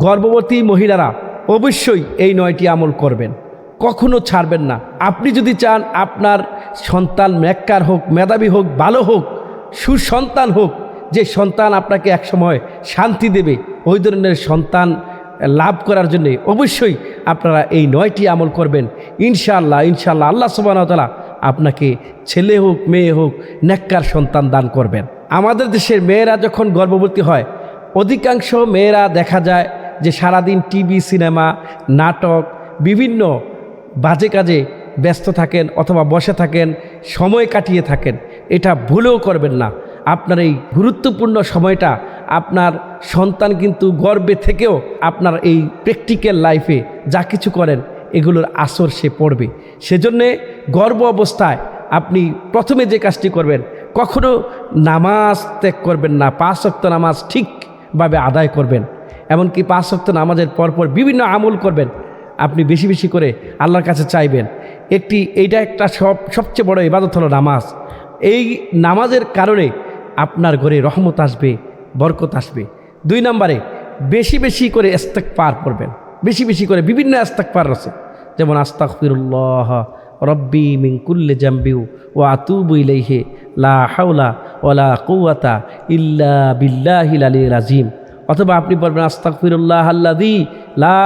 গর্ভবতী মহিলারা অবশ্যই এই 9টি আমল করবেন, কখনো ছাড়বেন না। আপনি যদি চান আপনার সন্তান নেককার হোক, মেধাবী হোক, ভালো হোক, সুসন্তান হোক, যে সন্তান আপনাকে একসময় শান্তি দেবে, ওই ধরনের সন্তান লাভ করার জন্যে অবশ্যই আপনারা এই 9টি আমল করবেন। ইনশাআল্লাহ ইনশাআল্লাহ আল্লাহ সুবহানাহু ওয়া তাআলা আপনাকে ছেলে হোক মেয়ে হোক নেককার সন্তান দান করবেন। আমাদের দেশের মেয়েরা যখন গর্ভবতী হয়, অধিকাংশ মেয়েরা দেখা যায় যে সারাদিন টিভি, সিনেমা, নাটক, বিভিন্ন বাজে কাজে ব্যস্ত থাকেন অথবা বসে থাকেন, সময় কাটিয়ে থাকেন। এটা ভুলেও করবেন না। আপনার এই গুরুত্বপূর্ণ সময়টা আপনার সন্তান কিন্তু গর্ভে থেকেও আপনার এই প্র্যাকটিক্যাল লাইফে যা কিছু করেন এগুলোর আসর সে পড়বে। সেজন্যে গর্ভ অবস্থায় আপনি প্রথমে যে কাজটি করবেন, কখনো নামাজ ত্যাগ করবেন না। 5 ওয়াক্ত নামাজ ঠিকভাবে আদায় করবেন, এমনকি 5 ওয়াক্ত নামাজের পরপর বিভিন্ন আমল করবেন। আপনি বেশি বেশি করে আল্লাহর কাছে চাইবেন। এইটা একটা সবচেয়ে বড় ইবাদত হলো নামাজ। এই নামাজের কারণে আপনার ঘরে রহমত আসবে, বরকত আসবে। 2 নম্বরে বেশি বেশি করে ইস্তিগফার করবেন, বেশি বেশি করে বিভিন্ন ইস্তিগফার আছে, যেমন আস্তাগফিরুল্লাহ রব্বি মিন কুল্লি জামবি ওয়া আতুবু ইলাইহি লা হাওলা ওয়ালা কুওয়াতা ইল্লা বিল্লাহিল আলিয়্যিল আযীম। অথবা আপনি বলবেন আস্তাগফিরুল্লাহ আল্লাযী লা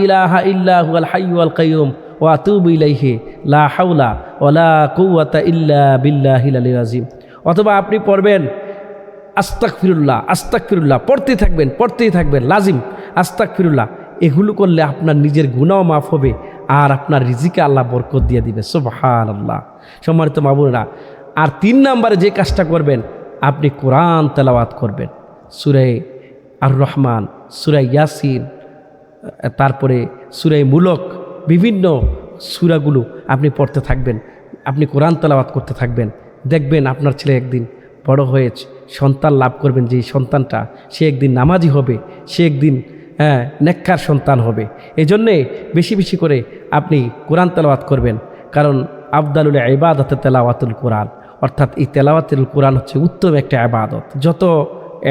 ইলাহা ইল্লা হুয়াল হাইয়ুল কাইয়্যুম ওয়া আতুবু ইলাইহি লা হাওলা ওয়ালা কুওয়াতা ইল্লা বিল্লাহিল আলিয়্যিল আযীম। অথবা আপনি পড়বেন আস্তাগফিরুল্লাহ আস্তাগফিরুল্লাহ, পড়তেই থাকবেন লাজিম আস্তাগফিরুল্লাহ। এগুলো করলে আপনার নিজের গুনাহ মাফ হবে আর আপনার রিজিকে আল্লাহ বরকত দিয়ে দিবে। সুবহানাল্লাহ। সম্মানিত মা বোনেরা, আর 3 নম্বরে যে কাজটা করবেন, আপনি কোরআন তেলাওয়াত করবেন। সূরা আর রহমান, সূরা ইয়াসিন, তারপরে সূরা মুলক, বিভিন্ন সূরাগুলো আপনি পড়তে থাকবেন, আপনি কোরআন তেলাওয়াত করতে থাকবেন। দেখবেন আপনার ছেলে একদিন বড় হয়ে সন্তান লাভ করবেন, যে সন্তানটা সে একদিন নামাজি হবে, সে একদিন নেককার সন্তান হবে। এই জন্যে বেশি বেশি করে আপনি কোরআন তেলাওয়াত করবেন, কারণ আফদালুল ইবাদাতে তেলাওয়াতুল কোরআন, অর্থাৎ এই তেলাওয়াতুল কোরআন হচ্ছে উত্তম একটা ইবাদত। যত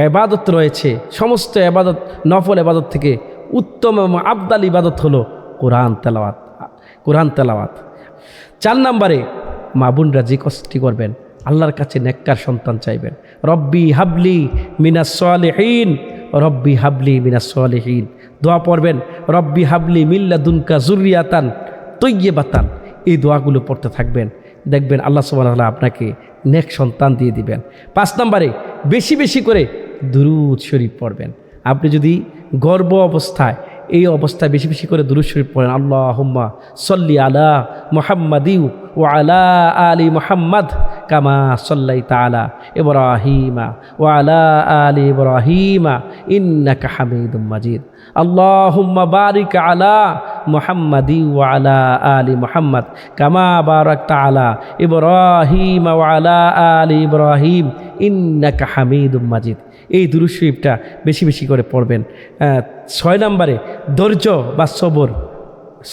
ইবাদত রয়েছে, সমস্ত ইবাদত, নফল ইবাদত থেকে উত্তম এবং আফদাল ইবাদত হলো কোরআন তেলাওয়াত। 4 নম্বরে মা বোনরা যে কষ্টটি করবেন, আল্লাহর কাছে নেককার সন্তান চাইবেন। রব্বি হাবলি মিনাস সালিহিন, রব্বি হাবলি মিনাস সালিহিন। দোয়া পড়বেন রব্বি হাবলি মিন লাদুনকা যুররিয়াতান তাইয়্যিবাতান। এই দোয়াগুলো পড়তে থাকবেন, দেখবেন আল্লাহ সুবহানাহু ওয়া তাআলা আপনাকে নেক সন্তান দিয়ে দিবেন। 5 নম্বরে বেশি বেশি করে দুরূদ শরীফ পড়বেন। আপনি যদি গর্ভ অবস্থায়, এই অবস্থায় বেশি বেশি করে দুরূদ শরীফ পড়েন, আল্লাহুম্মা সাল্লি আলা মুহাম্মাদি ওয়া আলা আলি মুহাম্মাদ কামা সাল্লাইতা আলা ইব্রাহিমা ওয়া আলা আলি ইব্রাহিমা ইন্নাকা হামিদুম মাজিদ। আল্লাহুম্মা বারিক আলা মুহাম্মাদি ওয়া আলা আলি মুহাম্মাদ কামা বারাকতা আলা ইব্রাহিমা ওয়া আলা আলি ইব্রাহিম ইন্নাকা হামিদুম মাজিদ। এই দুরূদ শরীফটা বেশি বেশি করে পড়বেন। 6 নম্বরে ধৈর্য বা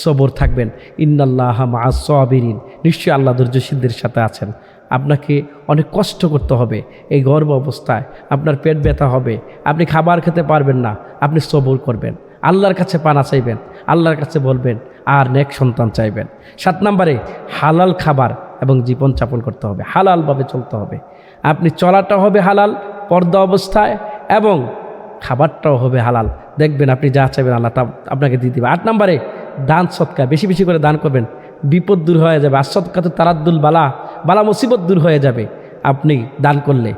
সবর থাকবেন। ইন্নাল্লাহা মাআস সাবিরিন, নিশ্চয়ই আল্লাহ ধৈর্যশীলদের সাথে আছেন। আপনাকে অনেক কষ্ট করতে হবে এই গর্ভ অবস্থায়, আপনার পেট ব্যথা হবে, আপনি খাবার খেতে পারবেন না, আপনি সবর করবেন, আল্লাহর কাছে পানা চাইবেন, আল্লাহর কাছে বলবেন, আর নেক সন্তান চাইবেন। 7 নম্বরে হালাল খাবার এবং জীবনযাপন করতে হবে, হালালভাবে চলতে হবে। আপনি চলাটা হবে হালাল পর্দা অবস্থায় এবং খাবারটাও হবে হালাল। দেখবেন আপনি যা চাইবেন আল্লাহ তা আপনাকে দিয়ে দেবে। 8 নম্বরে দান সদকা, বেশি বেশি করে দান করবেন, বিপদ দূর হয়ে যাবে। আসদকাতু তারাদ্দুল বালা মুসিবত দূর হয়ে যাবে আপনি দান করলে।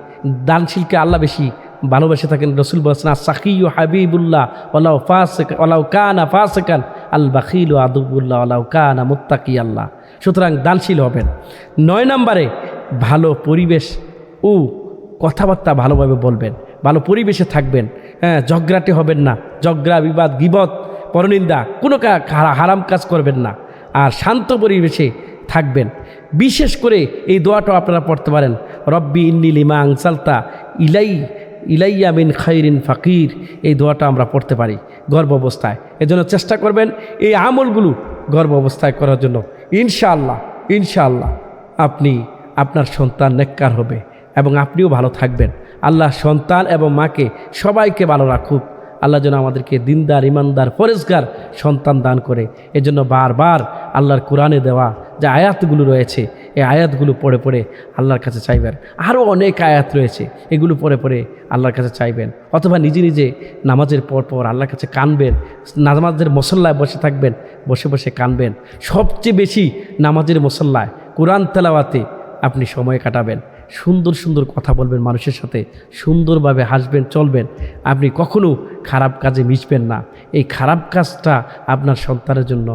দানশীলকে আল্লাহ বেশি ভালোবেসে থাকেন। রসুল বলছেন আস-সাখিয়্যু হাবিবুল্লাহ ওয়ালাউ কানা ফাসিকান, আল বাখিলু আদুবুল্লাহ ওয়ালাউ কানা মুত্তাকিয়াল্লাহ। সুতরাং দানশীল হবেন। 9 নম্বরে ভালো পরিবেশ ও কথাবার্তা ভালোভাবে বলবেন, ভালো পরিবেশে থাকবেন। ঝগড়াটে হবেন না, ঝগড়া বিবাদ গীবত পরনিন্দা কোনো হারাম কাজ করবেন না, আর শান্ত পরিবেশে থাকবেন। বিশেষ করে এই দোয়াটাও আপনারা পড়তে পারেন, রব্বি ইন্নী লিমা আনসালতা ইলাইয়া মিন খাইরিন ফাকির। এই দোয়াটা আমরা পড়তে পারি গর্ভ অবস্থায়। এজন্য চেষ্টা করবেন এই আমলগুলো গর্ভ অবস্থায় করার জন্য। ইনশাআল্লাহ আপনি আপনার সন্তান নেককার হবে এবং আপনিও ভালো থাকবেন। আল্লাহ সন্তান এবং মাকে সবাইকে ভালো রাখুক। আল্লাহ যেন আমাদেরকে দিনদার, ইমানদার, পরেজগার সন্তান দান করে। এজন্য বারবার আল্লাহর কোরআনে দেওয়া যে আয়াতগুলো রয়েছে, এই আয়াতগুলো পড়ে পড়ে আল্লাহর কাছে চাইবেন। আরও অনেক আয়াত রয়েছে, এগুলো পড়ে পড়ে আল্লাহর কাছে চাইবেন, অথবা নিজে নিজে নামাজের পর পর আল্লাহর কাছে কানবেন। নামাজের মুসল্লায় বসে থাকবেন, বসে বসে কানবেন। সবচেয়ে বেশি নামাজের মুসল্লায় কোরআন তেলাওয়াতে আপনি সময় কাটাবেন, সুন্দর সুন্দর কথা বলবেন মানুষের সাথে, সুন্দরভাবে হাসবেন, চলবেন। আপনি কখনো খারাপ কাজে মিশবেন না। এই খারাপ কাজটা আপনার সন্তানের জন্য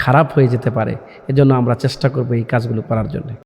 খারাপ হয়ে যেতে পারে। এজন্য আমরা চেষ্টা করব এই কাজগুলো করার জন্য।